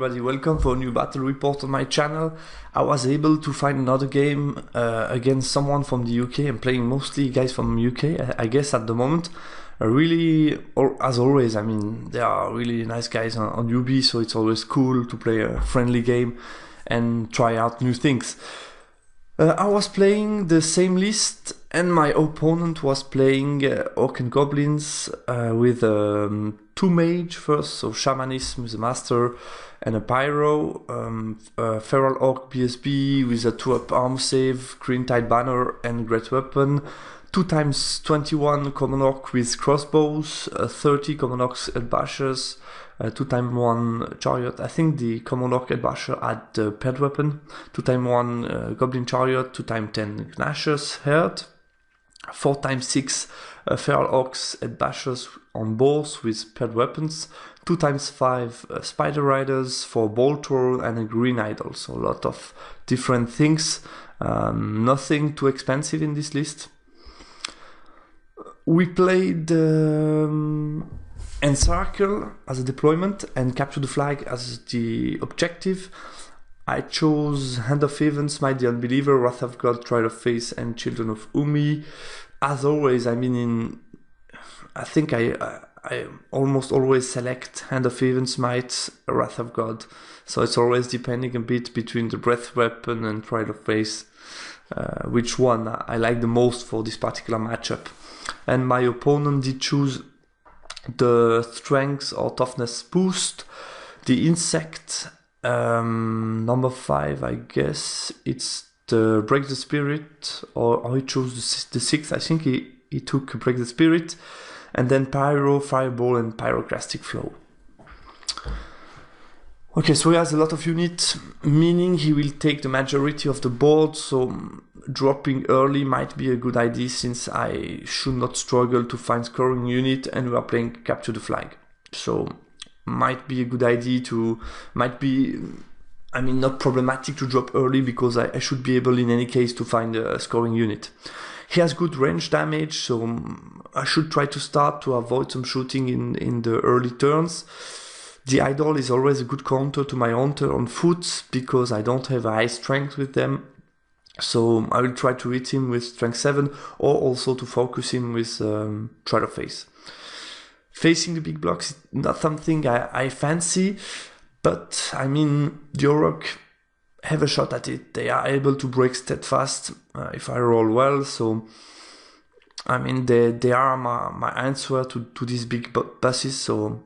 everybody, welcome for a new battle report on my channel. I was able to find another game against someone from the UK. I'm playing mostly guys from UK, I guess at the moment. As always, I mean, they are really nice guys on UB, so it's always cool to play a friendly game and try out new things. I was playing the same list and my opponent was playing Orcs and Goblins with 2 mage first, so Shamanism with a Master and a Pyro, Feral Orc BSB with a 2-up arm save, Green Tide Banner and Great Weapon, 2x21 Common Orc with crossbows, 30 Common Orcs and Bashers, 2x1 Chariot. I think the Common Orc and Basher had the paired weapon, 2x1 Goblin Chariot, 2x10 Gnashers Herd, 4x6 Feral Orcs and Bashers on boars with paired weapons, 2x5 Spider Riders for Bolt Throw and a Green Idol, so a lot of different things, nothing too expensive in this list. We played Encircle as a deployment and Capture the Flag as the objective. I chose Hand of Heaven, Smite the Unbeliever, Wrath of God, Trial of Faith and Children of Umi. As always, I mean, I think I almost always select Hand of Heaven, Smite, Wrath of God. So it's always depending a bit between the Breath Weapon and Trial of Faith, which one I like the most for this particular matchup. And my opponent did choose the Strength or Toughness boost, the Insect, number 5, I guess it's the Break the Spirit, or he chose the 6th. I think he took Break the Spirit, and then Pyro, Fireball and Pyroclastic Flow. Okay, so he has a lot of units, meaning he will take the majority of the board, so dropping early might be a good idea since I should not struggle to find scoring unit and we are playing Capture the Flag. So might be a good idea not problematic to drop early because I should be able in any case to find a scoring unit. He has good range damage, so I should try to start to avoid some shooting in the early turns. The Idol is always a good counter to my Hunter on foot because I don't have a high strength with them. So I will try to hit him with strength 7 or also to focus him with Trial of Faith. Facing the big blocks is not something I fancy, but I mean, the Orc have a shot at it. They are able to break steadfast if I roll well, so I mean, they are my answer to these big bosses, so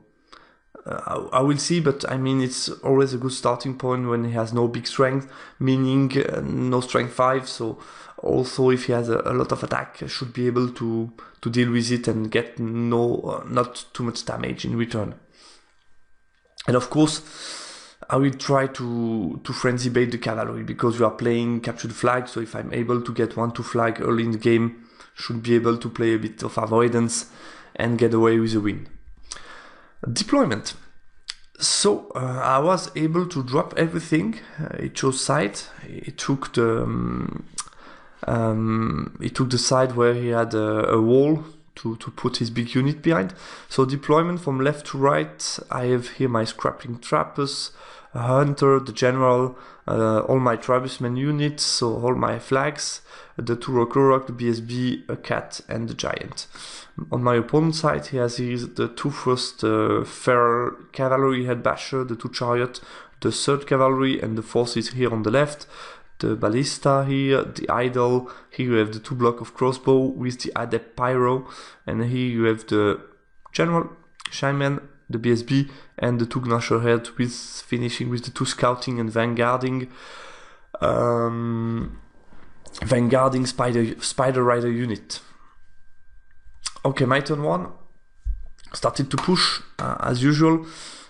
I will see, but I mean, it's always a good starting point when he has no big strength, meaning no strength 5, so also if he has a lot of attack, I should be able to deal with it and get not too much damage in return. And of course, I will try to frenzy bait the cavalry because we are playing Capture the Flag, so if I'm able to get 1-2 flag early in the game, should be able to play a bit of avoidance and get away with a win. Deployment. So I was able to drop everything. He chose side. He took the side where he had a wall to put his big unit behind. So deployment from left to right. I have here my Scrapping Trappers, a Hunter, the General, all my Tribesmen units, so all my flags, the 2 Rock, the BSB, a Cat and the Giant. On my opponent's side, he has here the 2 first Feral Cavalry Head Basher, the 2 Chariot, the 3rd Cavalry and the 4th is here on the left, the Ballista here, the Idol, here you have the 2 block of crossbow with the Adept Pyro, and here you have the General, Shaman, the BSB and the 2 Gnasher Head with finishing with the 2 Scouting and Vanguarding Spider Rider unit. Okay, my turn 1. Started to push as usual.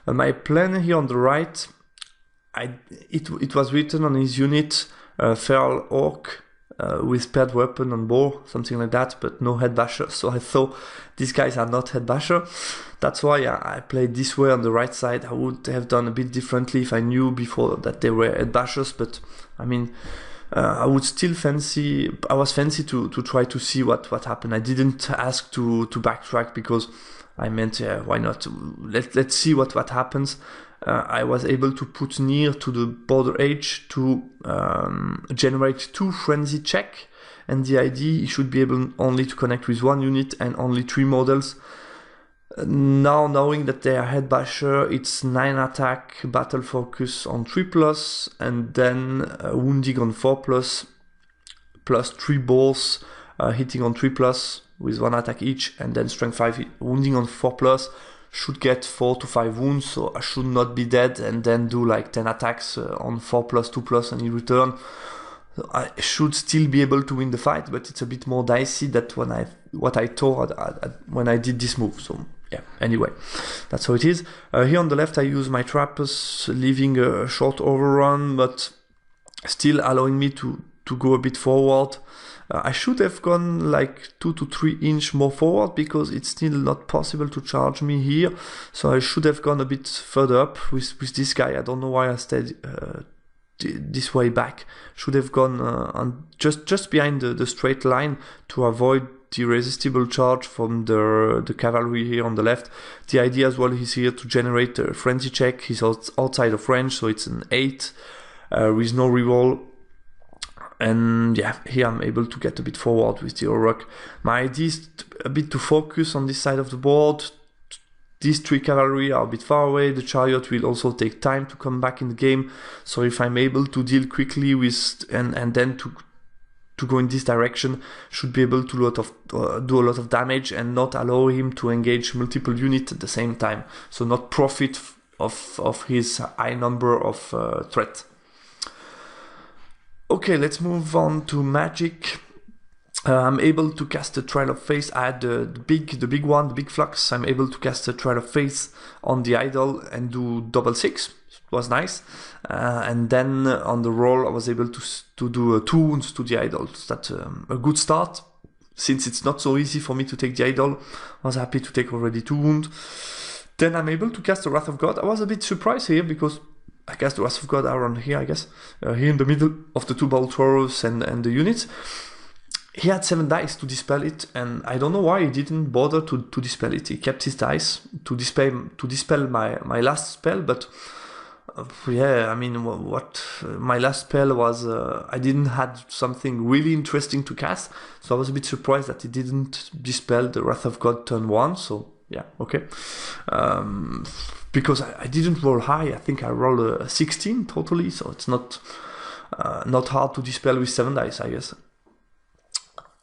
My plan here on the right, it was written on his unit Feral Orc with paired weapon on bow, something like that, but no head basher. So I thought these guys are not head basher. That's why I played this way on the right side. I would have done a bit differently if I knew before that they were head bashers, but I mean, I would still fancy to try to see what happened. I didn't ask to backtrack because I meant, why not? Let's see what happens. I was able to put near to the border edge to generate 2 frenzy check, and the idea he should be able only to connect with 1 unit and only 3 models. Now knowing that they are head basher, it's 9 attack, battle focus on 3+, and then wounding on 4+, plus 3 balls, hitting on 3+, with 1 attack each, and then strength 5 wounding on 4+, should get 4 to 5 wounds, so I should not be dead, and then do like 10 attacks on 4+, 2+, and in return. So I should still be able to win the fight, but it's a bit more dicey than what I thought when I did this move. So yeah, anyway, that's how it is. Here on the left I use my trappers, leaving a short overrun, but still allowing me to go a bit forward. I should have gone like 2 to 3 inch more forward, because it's still not possible to charge me here. So I should have gone a bit further up with this guy. I don't know why I stayed this way back. Should have gone on just behind the straight line to avoid the irresistible charge from the cavalry here on the left. The idea as well is here to generate a frenzy check. He's outside of range, so it's an 8 with no reroll. And yeah, here I'm able to get a bit forward with the Orc. My idea is a bit to focus on this side of the board. These 3 cavalry are a bit far away. The chariot will also take time to come back in the game. So if I'm able to deal quickly with and then to go in this direction, should be able to do a lot of damage and not allow him to engage multiple units at the same time. So not profit of his high number of threat. Okay, let's move on to magic. I'm able to cast a Trail of Faith. I had the big one, the big flux. I'm able to cast a Trail of Faith on the idol and do double 6. It was nice. And then on the roll, I was able to do 2 wounds to the idol. So that's a good start. Since it's not so easy for me to take the idol, I was happy to take already 2 wounds. Then I'm able to cast the Wrath of God. I was a bit surprised here, because I guess the Wrath of God around here, I guess. Here in the middle of the 2 bolt throwers and the units. He had 7 dice to dispel it, and I don't know why he didn't bother to dispel it. He kept his dice to dispel my last spell, but yeah, I mean, what my last spell was, I didn't have something really interesting to cast, so I was a bit surprised that he didn't dispel the Wrath of God turn 1, so yeah, okay. Because I didn't roll high. I think I rolled a 16 totally, so it's not hard to dispel with 7 dice, I guess.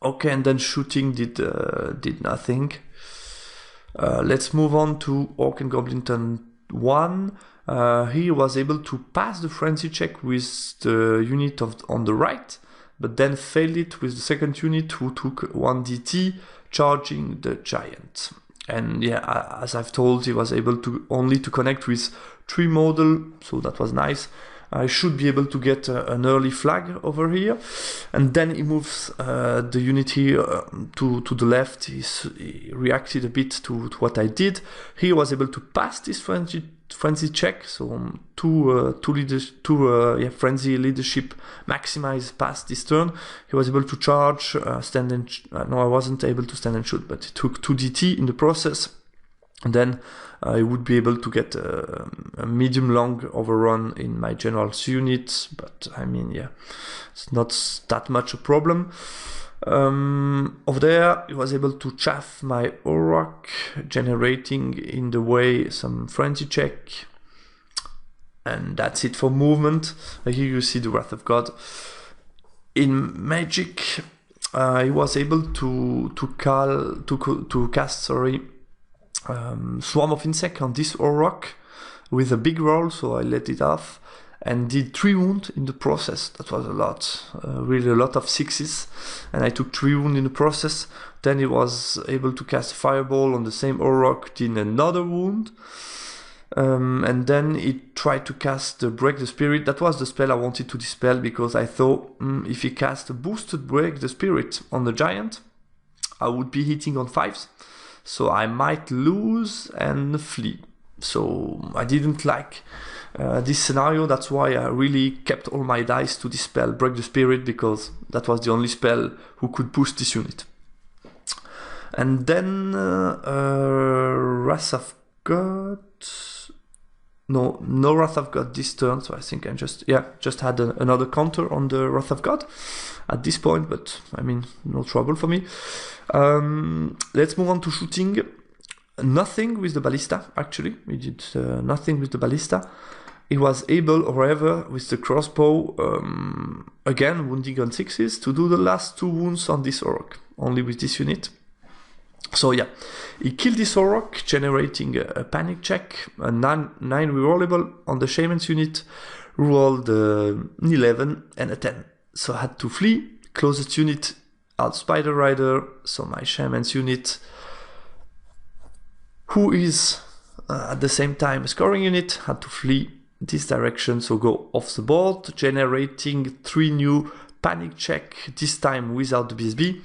Okay, and then shooting did nothing. Let's move on to Orc and Goblin turn 1. He was able to pass the frenzy check with the unit on the right, but then failed it with the second unit, who took 1 DT, charging the giant. And yeah, as I've told, he was able to only connect with 3 model, so that was nice. I should be able to get an early flag over here, and then he moves the unit here to the left. He reacted a bit to what I did. He was able to pass this frenzy check, so frenzy leadership maximize past this turn. He was able to charge, stand and no, I wasn't able to stand and shoot, but he took 2 DT in the process. And then I would be able to get a medium-long overrun in my general's unit, but I mean, yeah, it's not that much a problem. Over there, I was able to chaff my Orc, generating in the way some frenzy check, and that's it for movement. Here you see the Wrath of God. In magic, I was able to cast Swarm of Insect on this Orc with a big roll, so I let it off and did 3 wounds in the process. That was a lot, really a lot of 6s, and I took 3 wounds in the process. Then he was able to cast Fireball on the same Orc, did another wound, and then he tried to cast Break the Spirit. That was the spell I wanted to dispel, because I thought if he cast a boosted Break the Spirit on the giant, I would be hitting on 5s. So I might lose and flee. So I didn't like this scenario. That's why I really kept all my dice to dispel Break the Spirit, because that was the only spell who could boost this unit. And then Wrath of God. No Wrath of God this turn, so I think I just had another counter on the Wrath of God at this point, but I mean, no trouble for me. Let's move on to shooting. Nothing with the ballista, actually. We did nothing with the ballista. He was able, however, with the crossbow, again, wounding on 6s, to do the last 2 wounds on this orc, only with this unit. So yeah, he killed this orc, generating a panic check, a 9 rerollable on the shaman's unit, rolled 11 and a 10. So I had to flee, closest unit out Spider Rider, so my shaman's unit, who is at the same time a scoring unit, had to flee this direction, so go off the board, generating 3 new panic check, this time without the BSB.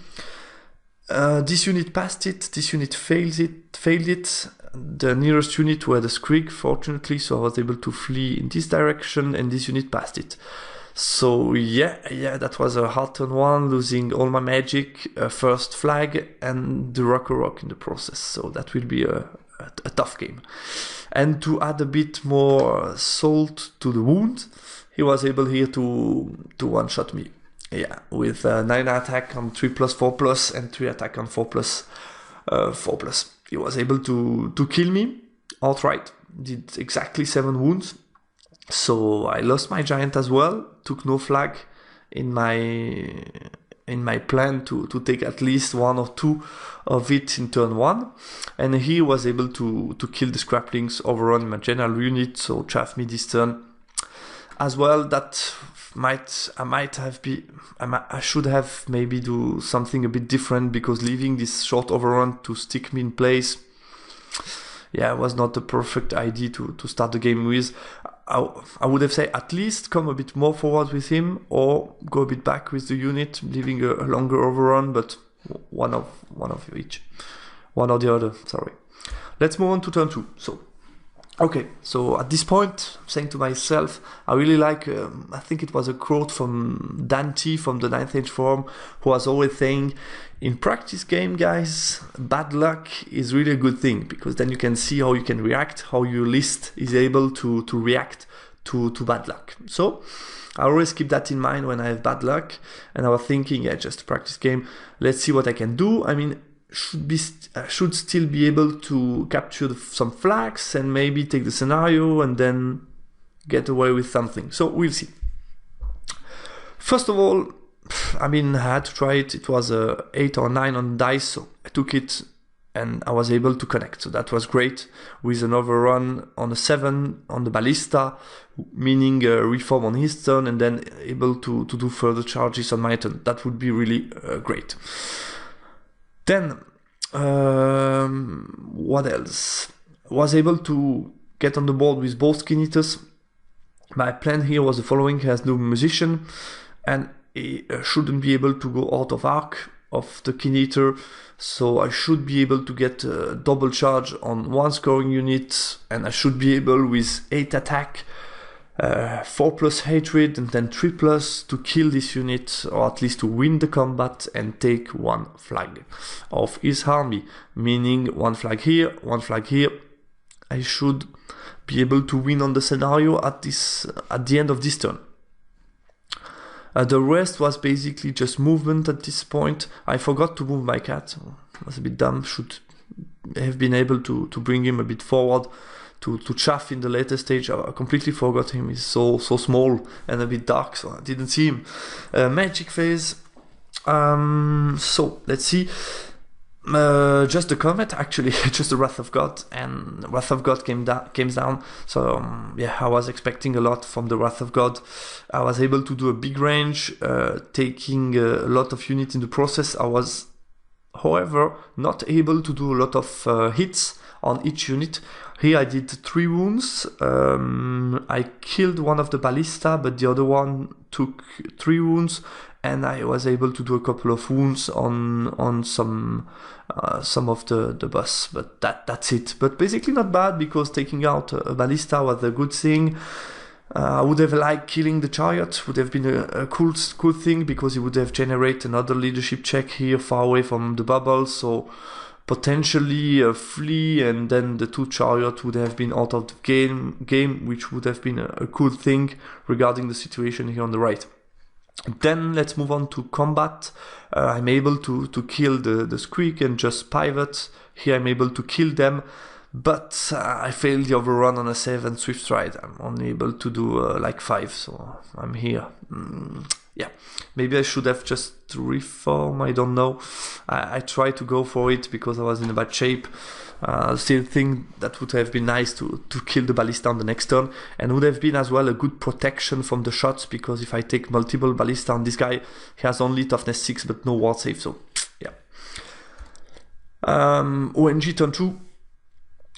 This unit passed it, this unit failed it. The nearest unit were the Skrig, fortunately, so I was able to flee in this direction, and this unit passed it. So yeah, that was a hard turn 1, losing all my magic, first flag, and the rock in the process. So that will be a tough game. And to add a bit more salt to the wound, he was able here to one-shot me. Yeah, with 9 attack on 3+, 4+, and 3 attack on 4+, 4+. He was able to kill me outright. Did exactly 7 wounds. So I lost my giant as well. Took no flag in my plan to take at least 1 or 2 of it in turn 1. And he was able to kill the scraplings overrun my general unit. So chaff me this turn as well. That I should have maybe do something a bit different, because leaving this short overrun to stick me in place, yeah, was not the perfect idea to start the game with. I would have said at least come a bit more forward with him, or go a bit back with the unit, leaving a longer overrun, but one of each. One or the other, sorry. Let's move on to turn 2. Okay, so at this point, I'm saying to myself, I really like, I think it was a quote from Dante from the 9th Age Forum, who was always saying, in practice game, guys, bad luck is really a good thing, because then you can see how you can react, how your list is able to react to bad luck. So I always keep that in mind when I have bad luck, and I was thinking, yeah, just a practice game, let's see what I can do. I mean, should still be able to capture some flags and maybe take the scenario and then get away with something. So we'll see. First of all, I mean, I had to try it. It was a 8 or 9 on dice, so I took it and I was able to connect. So that was great, with an overrun on a 7 on the ballista, meaning a reform on his turn, and then able to do further charges on my turn. That would be really great. Then, what else? Was able to get on the board with both skin eaters. My plan here was the following: he has no musician, and he shouldn't be able to go out of arc of the kin eater, so I should be able to get a double charge on 1 scoring unit, and I should be able with 8 attack, 4+ hatred, and then 3+ to kill this unit, or at least to win the combat and take 1 flag of his army, meaning 1 flag here, 1 flag here. I should be able to win on the scenario at the end of this turn. The rest was basically just movement at this point. I forgot to move my cat. It was a bit dumb. Should have been able to bring him a bit forward to chaff in the later stage. I completely forgot him. He's so small and a bit dark, so I didn't see him. Magic phase. So let's see. Just the comet, actually, just the Wrath of God, and Wrath of God came down. So yeah, I was expecting a lot from the Wrath of God. I was able to do a big range, taking a lot of units in the process. I was, however, not able to do a lot of hits on each unit. Here I did 3 wounds. I killed one of the ballista, but the other one took 3 wounds, and I was able to do a couple of wounds on some of the boss. But that's it. But basically not bad, because taking out a ballista was a good thing. I would have liked killing the chariot, would have been a cool thing, because he would have generated another leadership check here far away from the bubble, so potentially a flee, and then the 2 chariot would have been out of the game, which would have been a cool thing regarding the situation here on the right. Then let's move on to combat. I'm able to kill the squeak and just pivot. Here I'm able to kill them, but I failed the overrun on a 7 swift stride. I'm only able to do like 5, so I'm here. Yeah, maybe I should have just reform, I don't know. I tried to go for it because I was in a bad shape. Still think that would have been nice to kill the ballista on the next turn, and would have been as well a good protection from the shots, because if I take multiple ballista on this guy, he has only toughness 6 but no ward save, so yeah. ONG turn 2.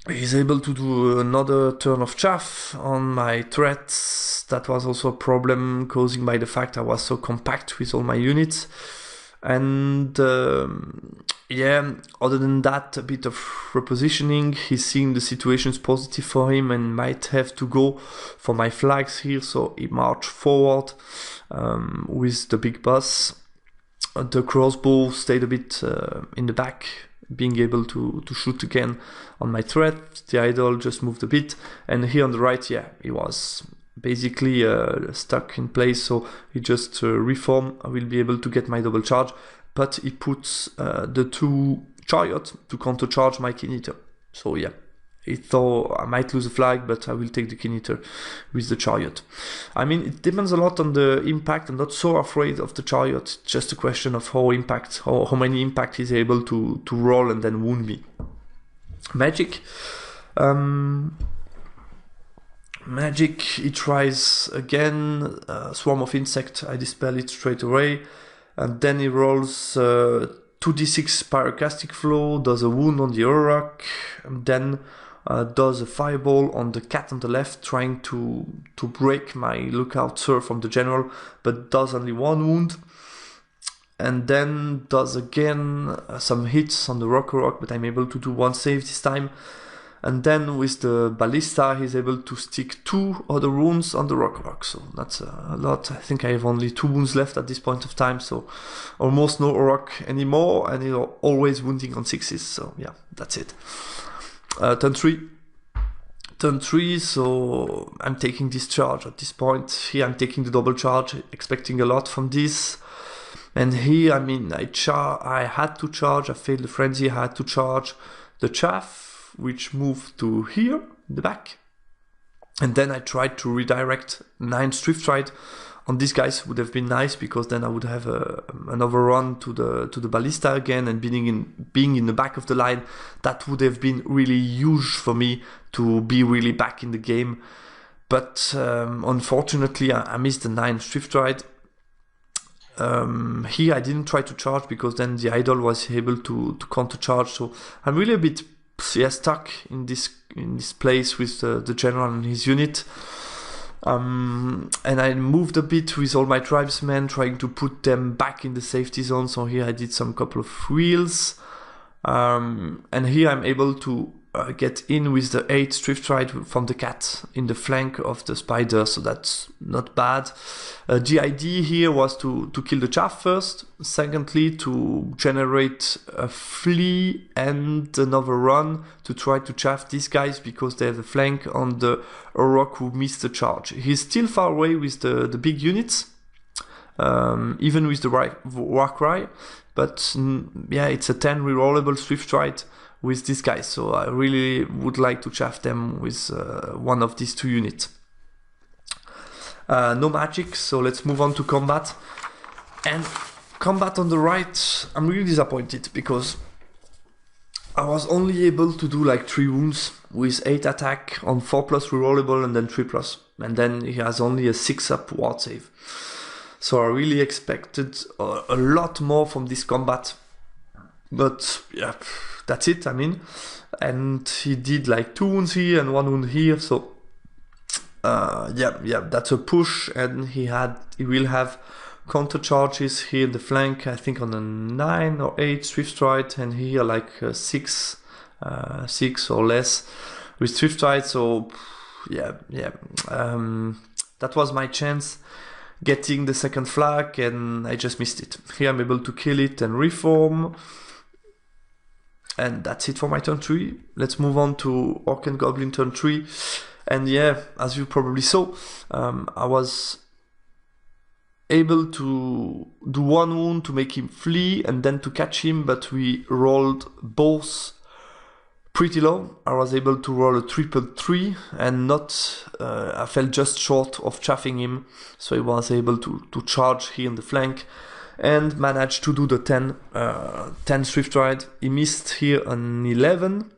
He's able to do another turn of chaff on my threats. That was also a problem caused by the fact I was so compact with all my units. And yeah, other than that, a bit of repositioning. He's seeing the situation's positive for him and might have to go for my flags here. So he marched forward with the big boss. The crossbow stayed a bit in the back, being able to shoot again on my threat. The idol just moved a bit, and here on the right, yeah, he was basically stuck in place, so he just reform. I will be able to get my double charge, but he puts the 2 chariot to counter charge my king eater. So yeah, he thought I might lose a flag, but I will take the king eater with the chariot. I mean, it depends a lot on the impact. I'm not so afraid of the chariot. It's just a question of how many impact he's able to roll and then wound me. Magic. Magic, he tries again, swarm of insect, I dispel it straight away, and then he rolls 2d6 pyroclastic flow, does a wound on the Orc, and then does a fireball on the cat on the left, trying to break my lookout sir from the general, but does only 1 wound, and then does again some hits on the rock, but I'm able to do 1 save this time. And then with the ballista, he's able to stick 2 other wounds on the rock. So that's a lot. I think I have only 2 wounds left at this point of time. So almost no rock anymore. And he's always wounding on 6s. So yeah, that's it. Turn 3. Turn 3, so I'm taking this charge at this point. Here I'm taking the double charge, expecting a lot from this. And here, I mean, I had to charge. I failed the frenzy. I had to charge the chaff, which moved to here, in the back. And then I tried to redirect 9 Swift Stride on these guys. Would have been nice, because then I would have an overrun to the ballista again, and being in the back of the line. That would have been really huge for me to be really back in the game. But unfortunately, I missed the 9 Swift Stride. Here I didn't try to charge, because then the idol was able to counter charge. So I'm really a bit stuck in this place with the general and his unit. And I moved a bit with all my tribesmen, trying to put them back in the safety zone. So here I did some couple of wheels, and here I'm able to get in with the 8 Swift Stride from the cat in the flank of the spider, so that's not bad. The idea here was to kill the chaff first, secondly to generate a flee and another run to try to chaff these guys, because they have a flank on the Orc who missed the charge. He's still far away with the big units, even with the Warcry, but yeah, it's a 10 rerollable Swift Stride with these guys, so I really would like to chaff them with one of these 2 units. No magic, so let's move on to combat. And combat on the right, I'm really disappointed, because I was only able to do like 3 wounds with 8 attack on 4+ rerollable and then 3+, and then he has only a 6-up ward save. So I really expected a lot more from this combat, but yeah, that's it, I mean. And he did like 2 wounds here and 1 wound here, so yeah, that's a push. And he will have counter charges here in the flank, I think on a 9 or 8 Swift Stride, and here like 6 or less with Swift Stride. So yeah, That was my chance getting the second flag, and I just missed it. Here I'm able to kill it and reform. And that's it for my turn 3. Let's move on to Orc and Goblin turn 3. And yeah, as you probably saw, I was able to do 1 wound to make him flee and then to catch him, but we rolled both pretty low. I was able to roll a 3-3 and not, I fell just short of chaffing him, so he was able to charge here in the flank and managed to do the 10 Swift Ride. He missed here an 11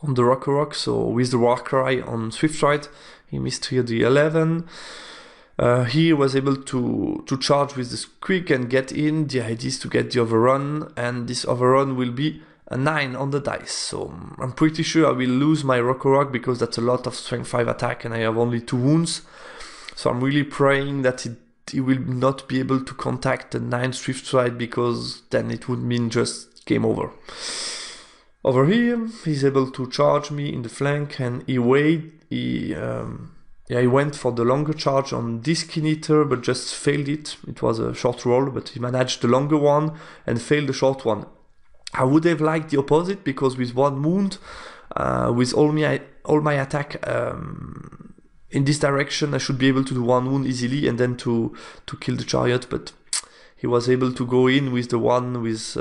on the Rock, so with the Warcry on Swift Ride, he missed here the 11. He was able to charge with the Squeak and get in. The idea is to get the overrun, and this overrun will be a 9 on the dice. So I'm pretty sure I will lose my Rock because that's a lot of strength 5 attack and I have only 2 wounds. So I'm really praying that he will not be able to contact the 9 Swift Ride, because then it would mean just game over. Over here, he's able to charge me in the flank, and he went for the longer charge on this Skin Eater, but just failed it. It was a short roll, but he managed the longer one and failed the short one. I would have liked the opposite, because with 1 wound, with all my attack in this direction, I should be able to do 1 wound easily and then to kill the chariot, but he was able to go in with the one with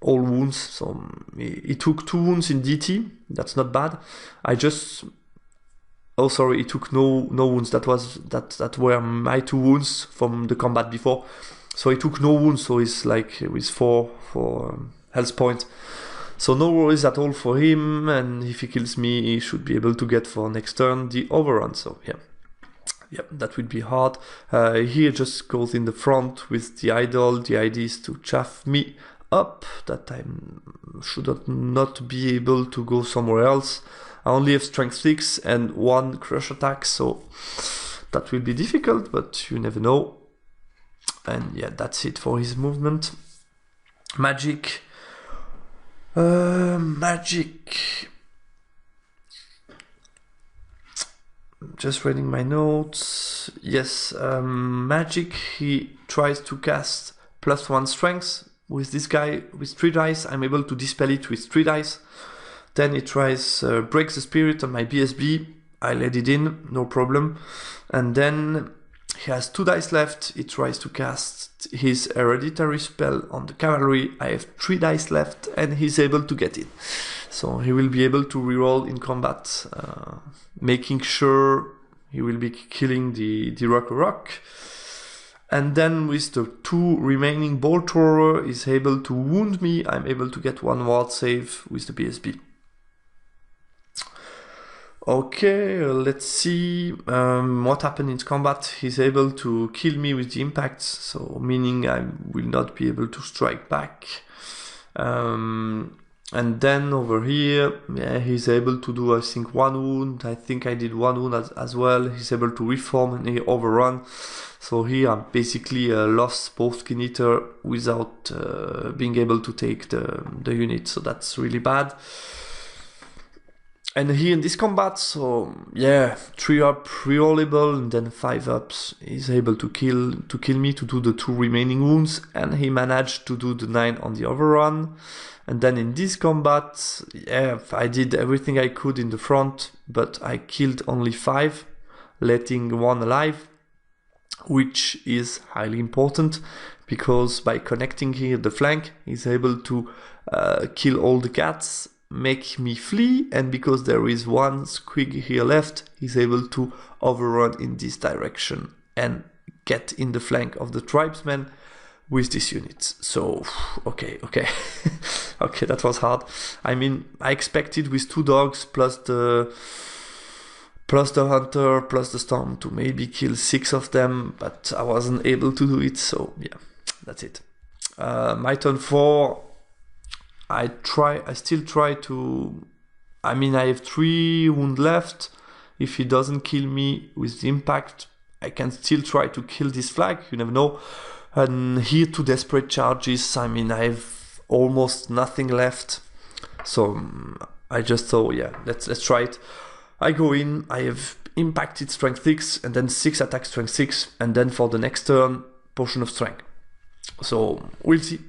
all wounds. So he took 2 wounds in DT. That's not bad. Oh, sorry, he took no wounds. That were my 2 wounds from the combat before. So he took no wounds, so he's like with 4 health points. So no worries at all for him, and if he kills me, he should be able to get for next turn the overrun. So yeah, that would be hard. He just goes in the front with the idol. The idea is to chaff me up, that I should not be able to go somewhere else. I only have strength 6 and 1 crush attack, so that will be difficult, but you never know. And yeah, that's it for his movement. Magic. Just reading my notes. Yes, magic, he tries to cast +1 strength. With this guy, with 3 dice, I'm able to dispel it with 3 dice. Then he tries breaks the spirit on my BSB. I let it in, no problem. And then he has 2 dice left. He tries to cast his hereditary spell on the cavalry. I have 3 dice left, and he's able to get it. So he will be able to reroll in combat, making sure he will be killing the Rock. And then with the 2 remaining bolt thrower, he's able to wound me. I'm able to get 1 ward save with the BSB. Okay, let's see what happened in combat. He's able to kill me with the impacts, so meaning I will not be able to strike back. And then over here, yeah, he's able to do, I think, 1 wound. I think I did 1 wound as well. He's able to reform and he overrun. So here I basically lost both Skin Eater without being able to take the unit. So that's really bad. And here in this combat, so yeah, 3 up rerollable and then 5 ups. He's able to kill me to do the 2 remaining wounds, and he managed to do the 9 on the overrun. And then in this combat, yeah, I did everything I could in the front, but I killed only 5, letting 1 alive, which is highly important, because by connecting here the flank, he's able to kill all the cats, make me flee, and because there is 1 squig here left, he's able to overrun in this direction and get in the flank of the tribesmen with this unit. So okay okay, that was hard. I mean, I expected with 2 dogs plus the hunter plus the storm to maybe kill 6 of them, but I wasn't able to do it. So yeah, that's it. My turn 4. I still try to, I mean, I have 3 wound left. If he doesn't kill me with the impact, I can still try to kill this flag, you never know. And here 2 desperate charges, I mean, I have almost nothing left. So I just thought, yeah, let's try it. I go in, I have impacted strength 6, and then 6 attack strength 6, and then for the next turn, potion of strength. So we'll see.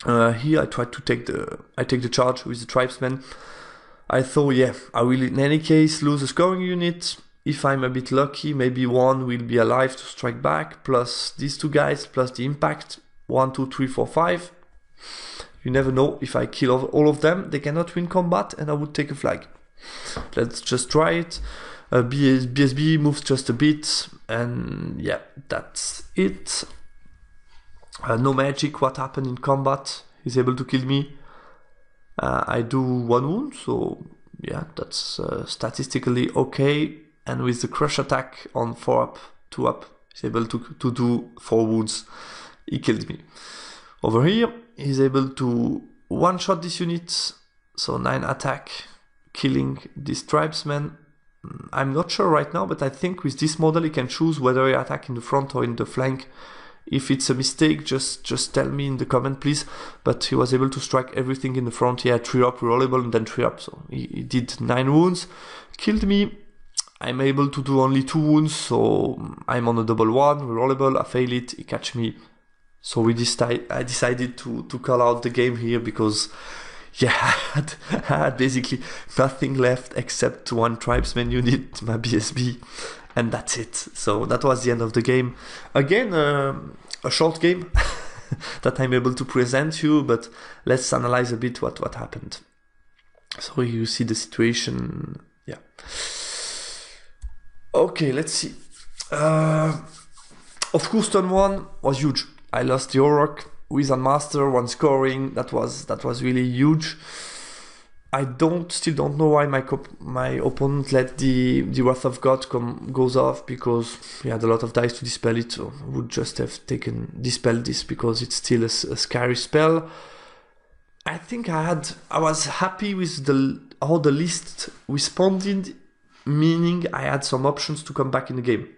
Here I try to take the charge with the tribesmen. I thought, yeah, I will in any case lose a scoring unit. If I'm a bit lucky, maybe one will be alive to strike back, plus these 2 guys, plus the impact. 1, 2, 3, 4, 5. You never know. If I kill all of them, they cannot win combat, and I would take a flag. Let's just try it. BSB moves just a bit, and yeah, that's it. No magic. What happened in combat? He's able to kill me. I do 1 wound, so yeah, that's statistically okay. And with the crush attack on 4 up, 2 up, he's able to do 4 wounds. He killed me. Over here, he's able to one-shot this unit, so 9 attack, killing this tribesman. I'm not sure right now, but I think with this model he can choose whether he attack in the front or in the flank. If it's a mistake, just tell me in the comment, please. But he was able to strike everything in the front. He had 3 up, rerollable, and then 3 up. So he did 9 wounds, killed me. I'm able to do only 2 wounds, so I'm on a double 1, rerollable. I fail it, he catch me. So I decided to call out the game here because, yeah, I had basically nothing left except 1 tribesman unit, my BSB, and that's it. So that was the end of the game. Again, a short game that I'm able to present you, but let's analyze a bit what happened. So you see the situation, yeah. Okay, let's see. Of course, turn 1 was huge. I lost the Orc, Wizard Master, 1 scoring. That was really huge. I still don't know why my opponent let the Wrath of God goes off, because he had a lot of dice to dispel it. So I would just have dispelled this because it's still a scary spell. I think I was happy with how the list responded, meaning I had some options to come back in the game.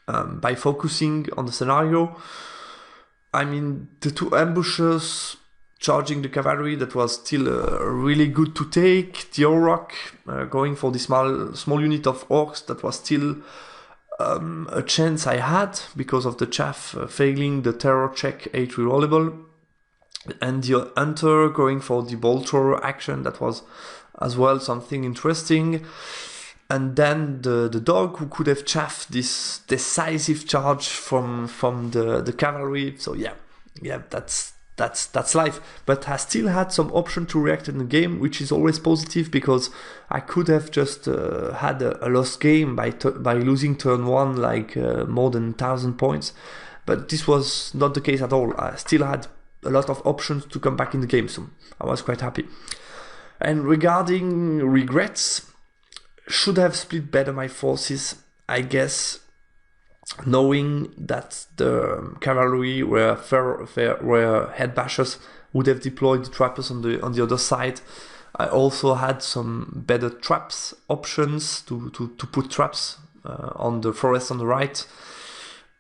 By focusing on the scenario, I mean, the 2 ambushes charging the cavalry, that was still really good to take. The Orc going for the small unit of Orcs, that was still a chance I had because of the chaff failing the terror check 8 rerollable. And the Hunter going for the bolt thrower action, that was as well something interesting. And then the dog, who could have chaffed this decisive charge from the cavalry. So yeah, that's life. But I still had some option to react in the game, which is always positive, because I could have just had a lost game by losing turn 1 like more than 1,000 points. But this was not the case at all. I still had a lot of options to come back in the game, so I was quite happy. And regarding regrets, should have split better my forces, I guess, knowing that the cavalry were head bashers, would have deployed the trappers on the other side. I also had some better traps options to put traps on the forest on the right.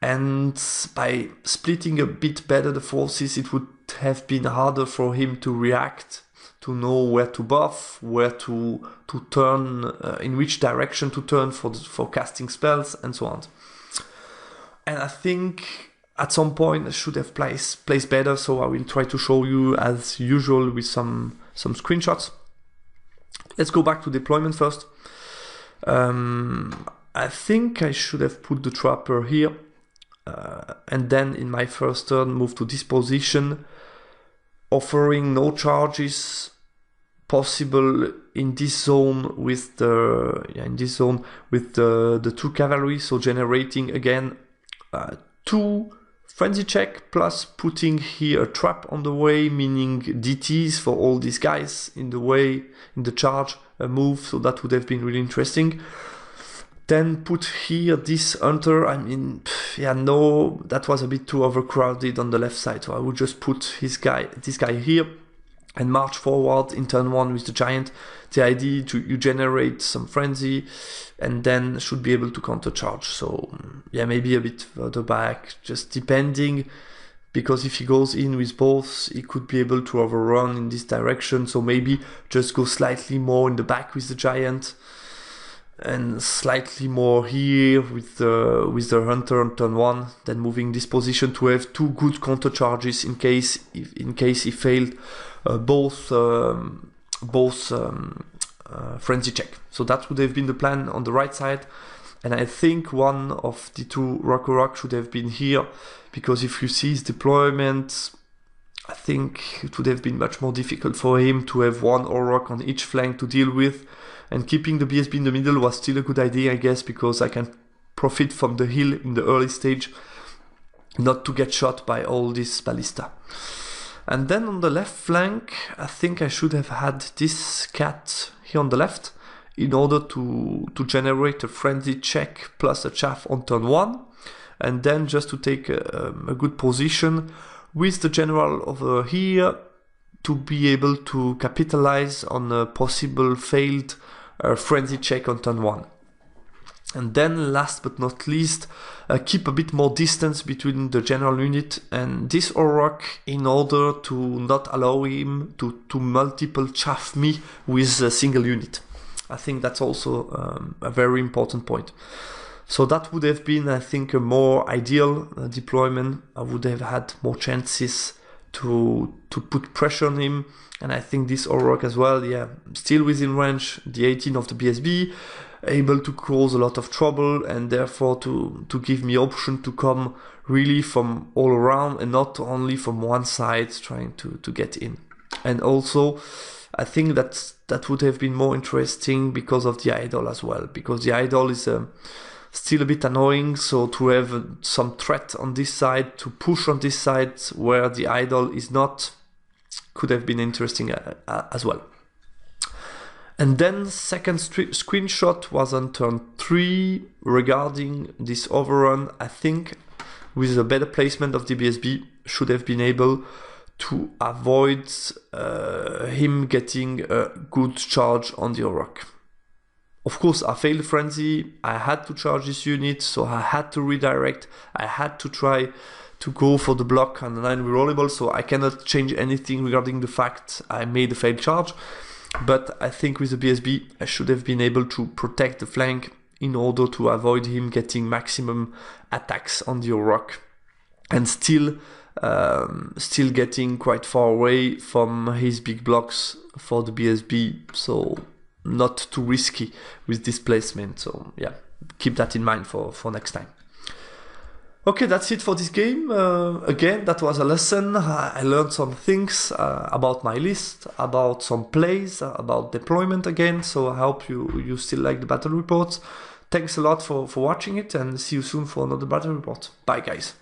And by splitting a bit better the forces, it would have been harder for him to react, to know where to buff, where to turn, in which direction to turn for casting spells, and so on. And I think at some point I should have placed better, so I will try to show you as usual with some screenshots. Let's go back to deployment first. I think I should have put the trapper here, and then in my first turn move to this position, offering no charges possible in this zone with the 2 cavalry, so generating again 2 frenzy check plus putting here a trap on the way, meaning DTs for all these guys in the way, in the charge move, so that would have been really interesting. Then put here this Hunter. I mean, no, that was a bit too overcrowded on the left side, so I would just put this guy here and march forward in turn 1 with the giant. The idea you generate some frenzy and then should be able to counter charge. So yeah, maybe a bit further back, just depending, because if he goes in with both, he could be able to overrun in this direction. So maybe just go slightly more in the back with the giant. and slightly more here with the hunter on turn 1, then moving this position to have 2 good counter charges in case he failed both frenzy check. So that would have been the plan on the right side, and I think one of the 2 Rock should have been here, because if you see his deployment, I think it would have been much more difficult for him to have 1 Orc on each flank to deal with. And keeping the BSB in the middle was still a good idea, I guess, because I can profit from the hill in the early stage, not to get shot by all this ballista. And then on the left flank, I think I should have had this cat here on the left in order to generate a frenzy check plus a chaff on turn 1, and then just to take a good position with the general over here to be able to capitalize on a possible failed frenzy check on turn 1. And then last but not least, keep a bit more distance between the general unit and this Orc in order to not allow him to multiple chaff me with a single unit. I think that's also a very important point. So that would have been, I think, a more ideal deployment. I would have had more chances to put pressure on him. And I think this Orc as well, yeah, still within range, the 18 of the BSB, able to cause a lot of trouble, and therefore to give me option to come really from all around and not only from one side trying to get in. And also, I think that would have been more interesting because of the idol as well, because the idol is still a bit annoying, so to have some threat on this side, to push on this side where the idol is not, could have been interesting as well. And then second screenshot was on turn 3 regarding this overrun. I think with a better placement of the BSB should have been able to avoid him getting a good charge on the Orc. Of course, I failed Frenzy, I had to charge this unit, so I had to redirect, I had to try to go for the block on the 9 rerollable, so I cannot change anything regarding the fact I made a failed charge. But I think with the BSB, I should have been able to protect the flank in order to avoid him getting maximum attacks on the Orc, and still getting quite far away from his big blocks for the BSB, so not too risky with displacement. So yeah, keep that in mind for next time. Okay, that's it for this game. Again, that was a lesson. I learned some things about my list, about some plays, about deployment again, so I hope you still like the battle reports. Thanks a lot for watching it, and see you soon for another battle report. Bye guys.